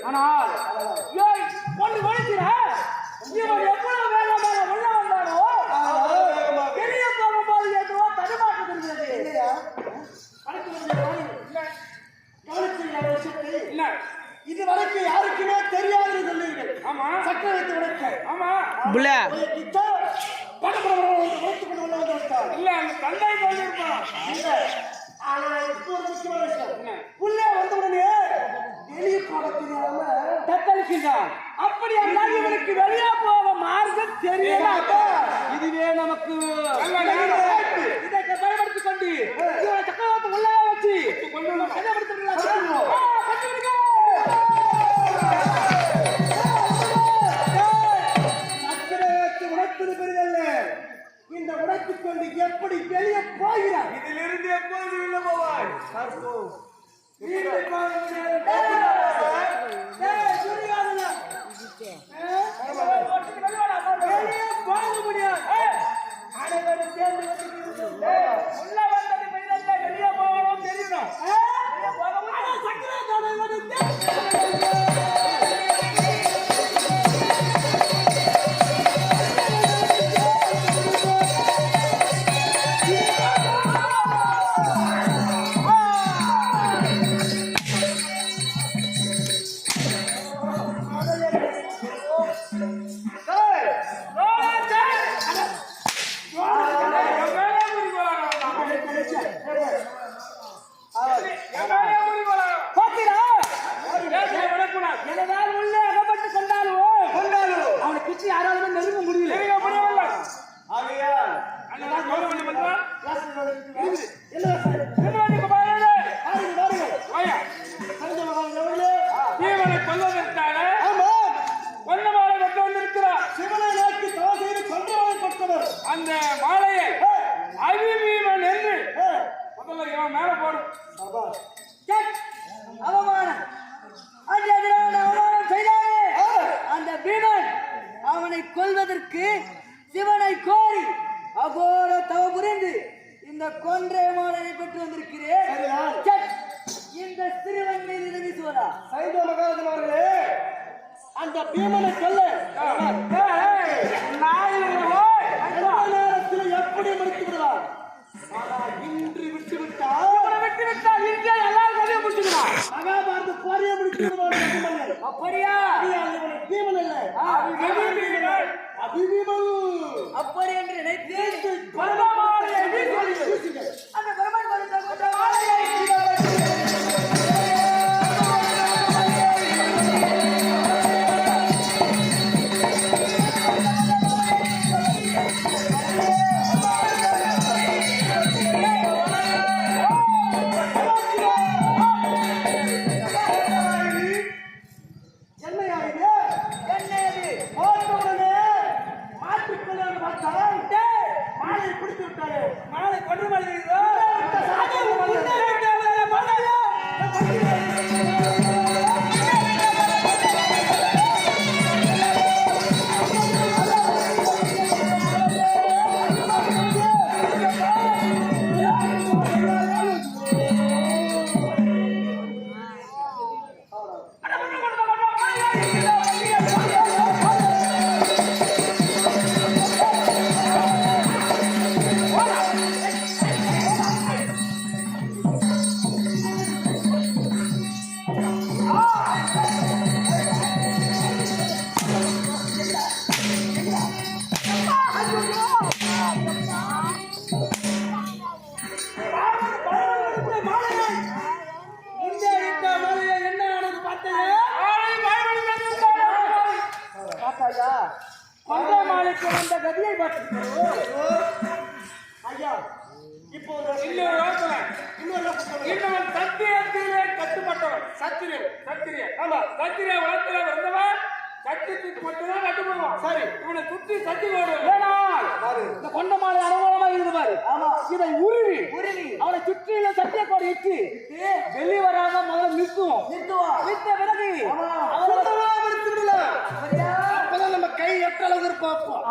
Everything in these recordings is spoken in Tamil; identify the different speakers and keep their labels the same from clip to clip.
Speaker 1: ஆனால் ஒன்று வளர்க்கிற இவன் எவ்வளவு வேகமாக உள்ள வந்தானோ வெளியே போகும்போது எதுவோ தடுமாற்றம் இருக்கிறது.
Speaker 2: இது வரைக்கும் யாருக்குமே தெரியாது சொல்லுங்கள்.
Speaker 1: ஆமா
Speaker 2: சக்கரத்தை உடைக்க
Speaker 1: ஆமா
Speaker 3: புள்ள
Speaker 1: இல்ல அந்த தந்தை சொல்லிருப்பான்.
Speaker 2: ஆனா இப்போ ஒரு முக்கியமான விஷயம், புள்ளே வந்தவுடனே வெளியே போக தெரியாம
Speaker 1: தத்தளிக்கின்றான். அப்படி என்றால் இவனுக்கு வெளியே போக மார்க்கம் தெரியல. இதுவே நமக்கு இதை பயன்படுத்திக் கொண்டு இவனை சக்கரவர்த்தி உள்ளே வச்சு
Speaker 2: உடைப்பது பெரிதல்ல, இந்த உடைத்துக் கொண்டு எப்படி வெளியே போகிறார்?
Speaker 1: இதிலிருந்து எப்போது வெளியே போவாய்?
Speaker 2: போக முடியாது. அனைவரும் சேர்ந்து
Speaker 1: உள்ள வந்தது பெரிதல்ல, வெளியே போகணும் தெரியணும். அந்த மாலையை அபிமீமன் என்று முதல்ல இவன் மேல போடும்.
Speaker 3: அவமானம் அவமானம் செய்தாரே அந்த பீமன் அவனை கொல்வதற்கு சிவனை கோரி அகோர தவ புரிந்து இந்த கொன்றை மாலையை பெற்று வந்திருக்கிறேன். இந்த சிறுவன் மீது இது வீசுவதா?
Speaker 2: சைவ மகாராஜன் அவர்களே, அந்த பீமனை கொல்ல நேரத்தில் எப்படி முடித்து விடுவார்? ஆனால் இன்று விட்டுவிட்டால்
Speaker 1: இங்கே எல்லாரும் கதையை முடிச்சுக்கிறான்.
Speaker 2: மகாபாரத போரையே முடித்து விடுவார்.
Speaker 3: அப்படியா?
Speaker 2: பீமன் அல்ல, அபிமீமன்.
Speaker 3: அப்படி என்று நினைத்து
Speaker 1: பரமாவதியை
Speaker 3: அந்த பெருமாள் கொண்ட மாலையை
Speaker 2: ஐயா, இப்போ
Speaker 1: இன்னொரு சத்தியத்திலே கட்டுப்பட்டவன் சத்திரியன். ஆமா, சத்திரிய வளர்த்துல வந்தவன் சத்தியத்துக்கு மட்டும்தான் கட்டுப்படுவான். சரி, இவனை சுற்றி சத்தி ஓடுவான். இதை உருவி
Speaker 3: உருவி
Speaker 1: அவனை சுற்றியுள்ள சத்திய கோடி இட்டு வெளியே வராம முதல்ல நிறுத்துவோம். நிறுத்த பிறகு
Speaker 2: சுத்தமா பிடிச்சு விடலாம். அப்பதான் நம்ம கை எட்ட அளவுக்கு பார்ப்போம்.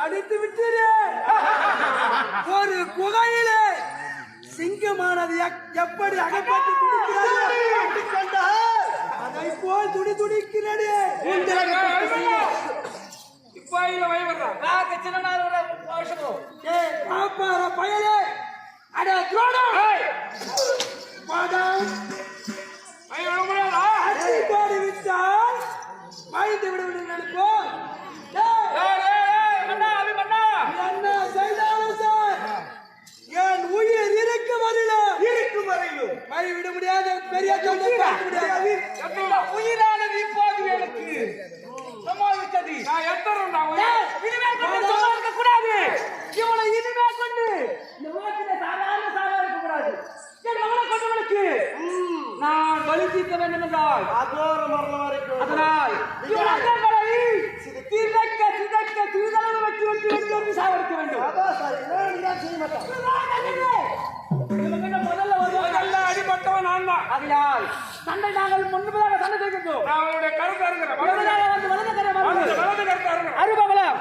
Speaker 1: அடித்து விட்டீரே. ஒரு குகையிலே சிங்கமானது எப்படி அகப்பட்டு துடிக்கிறது அதை போல் துடி துடிக்கிறது. பயலே அட துரோணம் அடி விட்டால் மழிந்து விடுவது நினைப்போம். என்ன செய்தாலும் சார் என் உயிர் இருக்கும் வரையிலும் கைவிட முடியாத பெரிய முடியாது. உயிரானது இப்போது எனக்கு சமாளித்தது. கூடாது இவனை இனிமே கொண்டு இந்த உலகத்திலே சாதாரண சாதா இருக்கக்கூடாது. கொண்டவனுக்கு நான் பலி தீர்க்க வேண்டும் என்றால் அதனால் சிதைக்க சிறிதளவு வெட்டி வெட்டி வெட்டி வெட்டி சாவடிக்க வேண்டும். முதல்ல அடிபட்டவன் நான் தான். அதனால் சண்டை நாங்கள் முன்பதாக சண்டை செய்கின்றோம். அவருடைய கருத்து அருபகலம்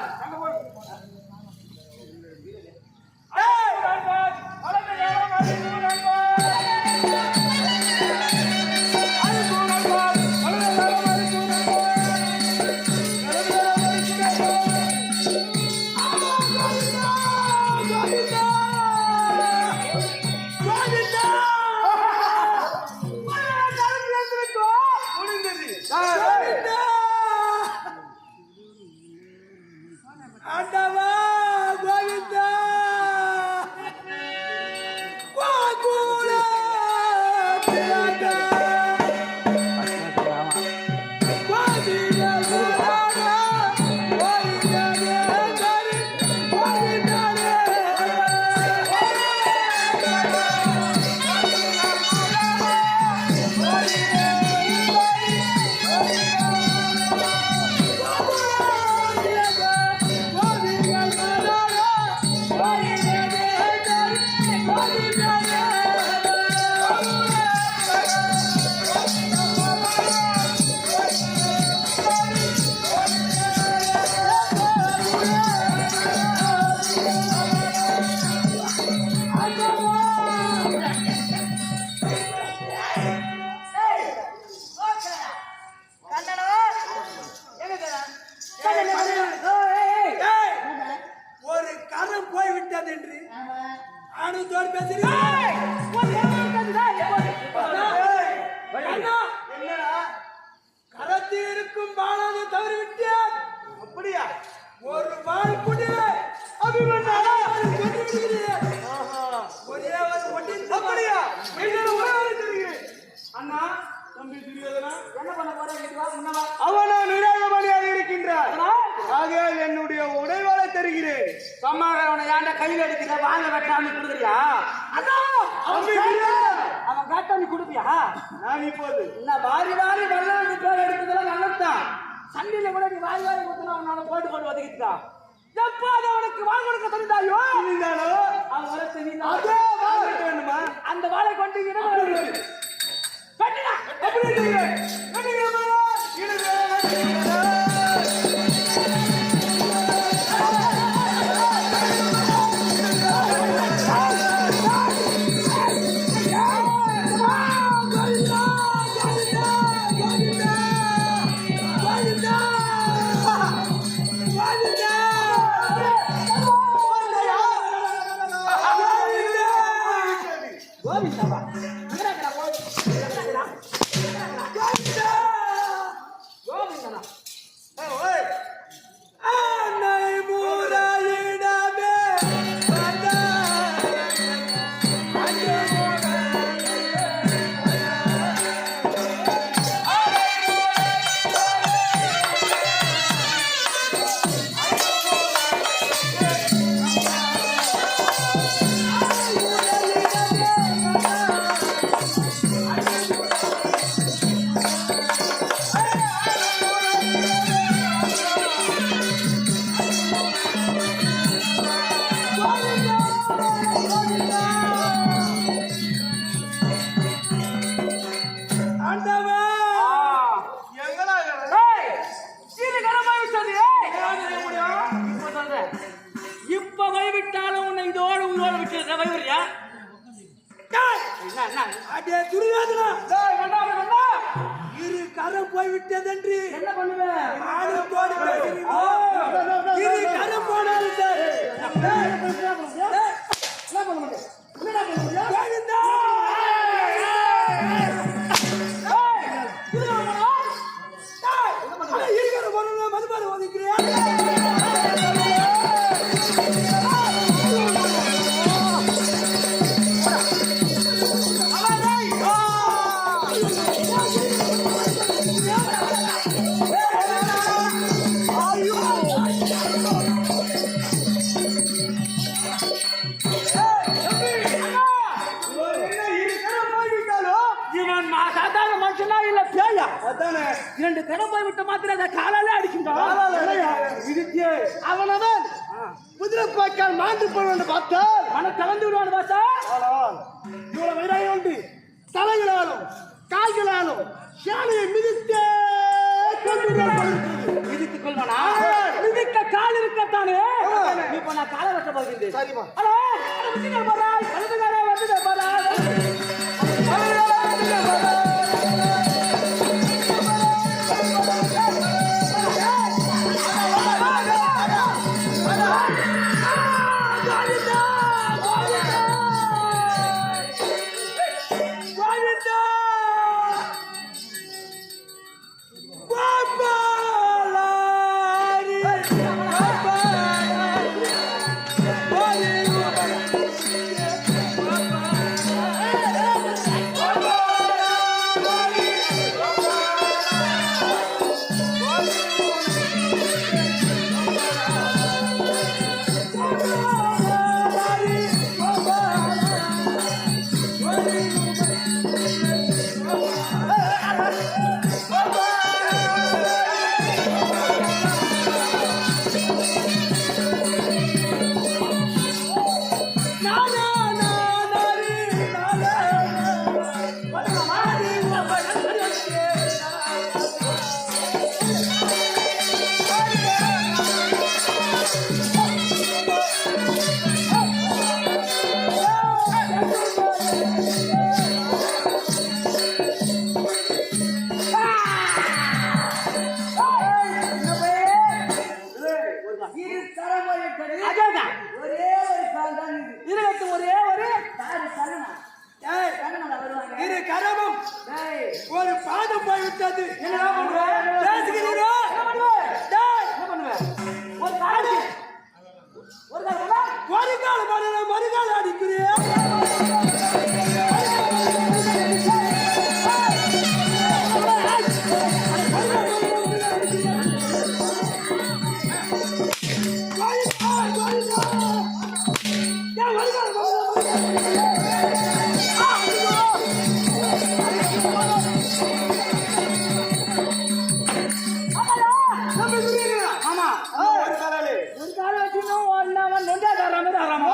Speaker 1: ஏய், ஒரு ஏமாந்ததுடா,
Speaker 2: ஏய், அண்ணா, என்னடா கரத்தில் இருக்கும் பாலாவை தவறி விட்டேன். அப்படியா? ஒரு பால் குடி அபிமன்யா கொண்டு விடுகிறேன். ஒரே ஒரு ஒட்டின் அப்படியா? மீண்டும் உணவு தருகிறேன். அண்ணா, தம்பி துரியோதனா,
Speaker 3: என்ன பண்ண போற வா முன்னவா
Speaker 2: அவனா நிராகமணியாக இருக்கின்றார். ஆகையால் என்னுடைய உடைவாளை தருகிறேன்.
Speaker 1: சம்மாகரவனை ஏன்டா கையில் எடுக்கிற வாங்க வெட்டாம கொடுக்குறியா? அண்ணா,
Speaker 2: தம்பி துரியோதனா,
Speaker 3: அவன் காட்ட நீ கொடுப்பியா?
Speaker 2: நான் இப்போது
Speaker 3: என்ன வாரி வாரி வெள்ளம் நீ பேர் எடுத்ததெல்லாம் நல்லதுதான். சண்டையில கூட நீ வாரி வாரி கொடுத்தா அவனால போட்டு போட்டு ஒதுக்கிட்டா.
Speaker 1: எப்ப அதை அவனுக்கு வாங்க கொடுக்க தெரிந்தாயோ
Speaker 2: இருந்தாலோ
Speaker 3: அவன் வர
Speaker 2: அதே
Speaker 3: தெரியுதா?
Speaker 2: வாங்கிட்டு வேணுமா?
Speaker 1: அந்த வாளை கொண்டு வெட்டினா
Speaker 2: அப்படியே செய்கிறேன். வெட்டுகிறேன்.
Speaker 3: கோவிந்தவா கோவிந்தனா
Speaker 1: இப்ப வைவிட்டாலும் உன்னை இதோடு உயிரோடு விட்டு வைவரியா?
Speaker 2: அடே துரியோதனா, இரு கரம் போய்விட்டதென்று
Speaker 3: என்ன பண்ணுவேன்?
Speaker 2: ஆணுத்தோடு பேசுகிறீர்களோ? இரு கரம் போனாலும் சரி.
Speaker 3: என்ன பண்ண முடியும்? என்னடா பண்ண முடியும்?
Speaker 2: கோவிந்தா! இருக்கிற பொருளை மதுபான ஒதுக்கிறேன்.
Speaker 1: இவன் சாதாரண மனுஷனா இல்ல பேயா?
Speaker 2: அதானே
Speaker 1: இரண்டு கடம் போய் விட்ட மாத்திரம் அதை காலாலே அடிக்கின்றான்.
Speaker 2: இதுக்கே அவனவன் குதிரை பாய்க்கால் மாண்டு போன பார்த்தால்
Speaker 1: மன கலந்து விடுவான் பாசா.
Speaker 2: ஆனால் இவ்வளவு வைராயம் உண்டு. தலைகளாலும் கால்களாலும் சாலையை மிதித்தே
Speaker 1: மிதித்துக் கொள்வானா? மிதிக்க கால் இருக்கத்தானே. இப்ப நான் காலை வெட்ட போகின்றேன்.
Speaker 2: சரிமா.
Speaker 1: ஹலோ, வந்துட்டே போறாய், வலதுகாரே வந்துட்டே போறாய்.
Speaker 2: Bye. ஒரு பாதம் போய்விட்டது.
Speaker 1: என்னடா பண்ற?
Speaker 2: பேசுகிறீரோ?
Speaker 1: என்ன பண்ணுவ? டேய், என்ன பண்ணுவ? ஒரு காலு
Speaker 2: மறுகாலம் அடிக்கிறேன்.
Speaker 1: ஆமா
Speaker 2: ஒரு காலாளி.
Speaker 1: ஒரு கால வச்சுனோம் ஒண்ணாம நொண்டா தரமா தரமா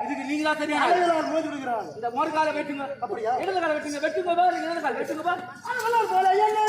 Speaker 1: இதுக்கு நீங்களா சரியான
Speaker 2: அலைகளால் மோதி விடுகிறான்.
Speaker 1: இந்த மோர் கால வெட்டுங்க
Speaker 2: அப்படியா?
Speaker 1: இடது கால வெட்டுங்க வெட்டுங்க பாரு இடது கால வெட்டுங்க பாரு அதெல்லாம் போல என்ன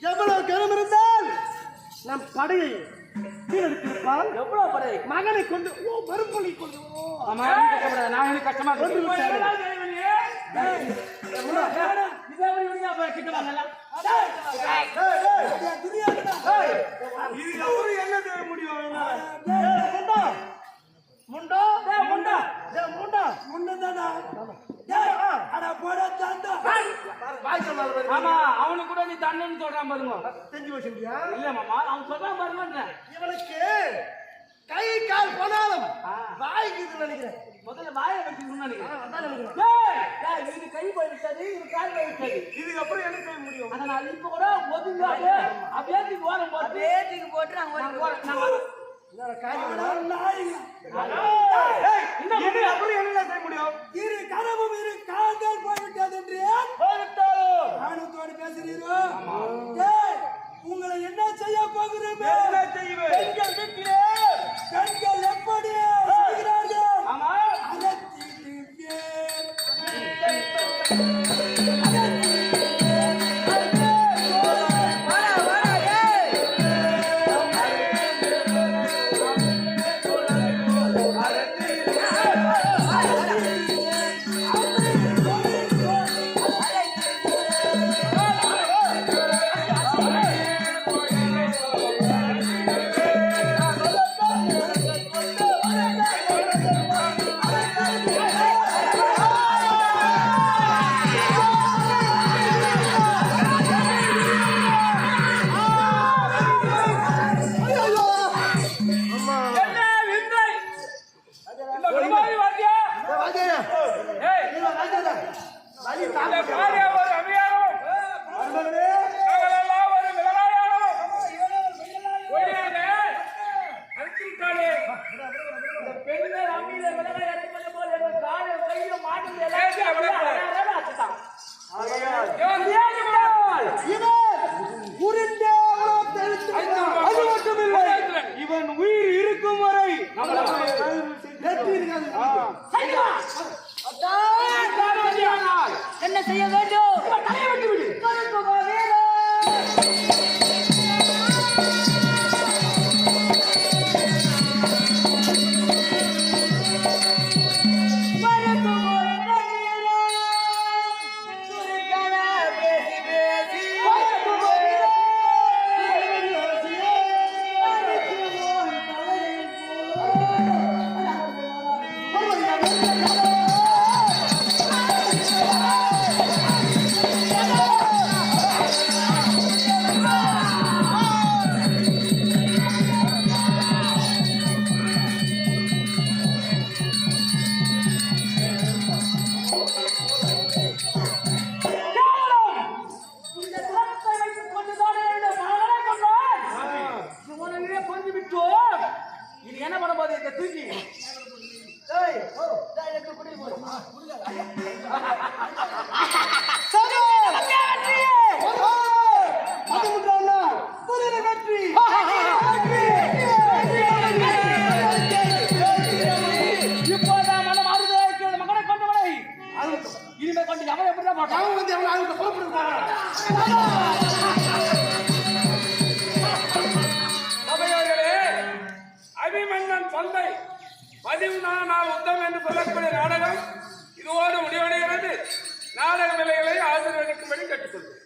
Speaker 2: எவ்வளவு கனம் இருந்தால் நம் படையை கீழடித்திருப்பால்.
Speaker 1: எவ்வளவு படை
Speaker 2: மகனை கொண்டு மறுபலி கொண்டு
Speaker 1: ஆமா எனக்கு கஷ்டப்படாத நான் எனக்கு கஷ்டமா இருக்கு கிட்ட வாங்கல
Speaker 2: என்ன செய்ய முடியும்? முண்டா முண்டா முண்டா முண்டா
Speaker 1: ஆமா அவனுக்கு கூட நீ தண்ணுன்னு சொல்றான் பாருங்க
Speaker 2: செஞ்சு வச்சுட்டியா?
Speaker 1: இல்ல மாமா அவன் சொல்றான் பாருங்க
Speaker 2: இவனுக்கு கை கால் போனாலும் வாய்க்கு நினைக்கிறேன்.
Speaker 1: முதல்ல வாயை வச்சுக்கணும்னு நினைக்கிறேன்
Speaker 2: அதான் நினைக்கிறேன்.
Speaker 1: இது கை போயிட்டது இது கால் போயிட்டது
Speaker 2: இதுக்கப்புறம் என்ன செய்ய முடியும்?
Speaker 1: அதனால இப்ப கூட ஒதுங்க அப்படியே ஓரம் போட்டு
Speaker 3: போட்டு நாங்க
Speaker 2: இதுக்கப்புறம் என்ன செய்ய முடியும்? இரு கனவும் இரு கால்கள் போய்விட்டது என்று ஆணவத்தோடு பேசுறீரோ? உங்களை என்ன செய்ய போகிறேன்? பெண்கள் வீட்டிலே பெண்கள் எப்படி செய்கிறார்கள்? அதை தீட்டுவேன்.
Speaker 1: செய்வா.
Speaker 3: அதான்
Speaker 1: செய்யானால்
Speaker 3: என்ன செய்ய வேண்டும்?
Speaker 1: இவன் தலையை வெட்டி விடு.
Speaker 3: கருப்பு மாவீரன். கருப்பு மாவீரன். சுருக்கன பேசி பேசி கருப்பு மாவீரன்.
Speaker 1: இந்த குலத்தை வைத்துக் கொண்டுதானே இந்த மகனை கொன்றான். இவனையே கொன்று விட்டோம். இது என்ன பண்ண போது இந்த தூக்கி
Speaker 3: ஏய், டேய், எனக்கு குடி போடு.
Speaker 1: இப்போதான் மனம் ஆறுதலாக இருக்கிறது. மகனை கொண்டவனை இனிமே கொண்டு எவன் எப்படிதான் போட்டான்.
Speaker 4: சபையோர்களே, அபிமன்னன் சந்தை 14 நாள் யுத்தம் என்று சொல்லக்கூடிய நாடகம் இதோடு முடிவடைகிறது. நாடக விலைகளை ஆசிரியர்களுக்கும்படி கேட்டுக்கொள்கிறேன்.